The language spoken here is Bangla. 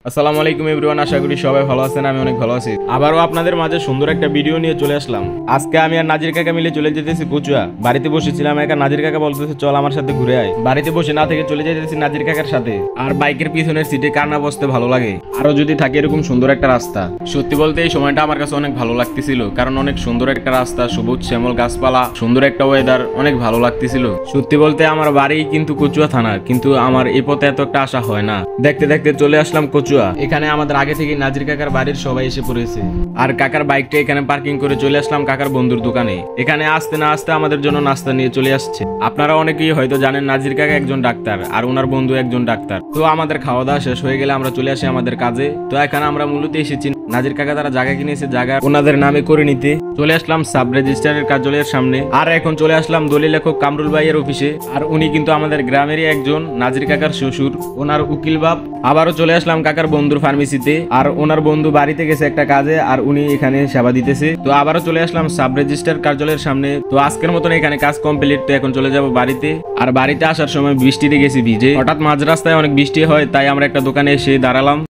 আসসালামু আলাইকুম এভরিওয়ান, আশা করি সবাই ভালো আছেন। আমি অনেক ভালো আছি। আবারও আপনাদের মাঝে সুন্দর একটা ভিডিও নিয়ে চলে আসলাম। আজকে আমি আর নাজির কাকা মিলে চলে যেতেছি কচুয়া। বাড়িতে বসেছিলাম একা, নাজির কাকা বলতেছে চল আমার সাথে ঘুরে আয়। বাড়িতে বসে না থেকে চলে যেতেছি নাজির কাকার সাথে। আর বাইকের পিছনের সিটে কার না বসতে ভালো লাগে, আরো যদি থাকে এরকম সুন্দর একটা রাস্তা। সত্যি বলতে এই সময়টা আমার কাছে অনেক ভালো লাগতেছিল, কারণ অনেক সুন্দর একটা রাস্তা, সবুজ শ্যামল গাছপালা, সুন্দর একটা ওয়েদার, অনেক ভালো লাগতেছিল। সত্যি বলতে আমার বাড়ি কিন্তু কচুয়া থানা, কিন্তু আমার এই পথে এত একটা আশা হয় না। দেখতে দেখতে চলে আসলাম কচুয়া। এখানে আমাদের আগে থেকে নাজির কাকার বাড়ির সবাই এসে পড়েছে, আর কাকার বাইকটা এখানে পার্কিং করে চলে আসলাম কাকার বন্ধুর দোকানে। এখানে আসতে না আসতে আমাদের জন্য নাস্তা নিয়ে চলে আসছে। আপনারা অনেকেই হয়তো জানেন নাজির কাকা একজন ডাক্তার আর ওনার বন্ধু একজন ডাক্তার। তো আমাদের খাওয়া দাওয়া শেষ হয়ে গেলে আমরা চলে আসি আমাদের কাজে। তো এখানে আমরা মূলত এসেছি নাজির কাকা তারা জায়গা কিনেছে, জায়গা ওনাদের নামে করে নিতে। চলে আসলাম সাব রেজিস্ট্রারের কার্যালয়ের সামনে, আর এখন চলে আসলাম দলিল লেখক কামরুল ভাইয়ের অফিসে। আর উনি কিন্তু আমাদের গ্রামেরই একজন, নাজির কাকার শ্বশুর, ওনার উকিল বাপ। আবারও চলে আসলাম কাকার বন্ধুর ফার্মেসিতে, আর ওনার বন্ধু বাড়িতে গেছে একটা কাজে, আর উনি এখানে সেবা দিতেছে। তো আবারও চলে আসলাম সাব রেজিস্ট্রার কার্যালয়ের সামনে। তো আজকের মতন এখানে কাজ কমপ্লিট। তো এখন চলে যাব বাড়িতে। আর বাড়িতে আসার সময় বৃষ্টিতে গেছি ভিজে। হঠাৎ মাঝ রাস্তায় অনেক বৃষ্টি হয়, তাই আমরা একটা দোকানে এসে দাঁড়ালাম।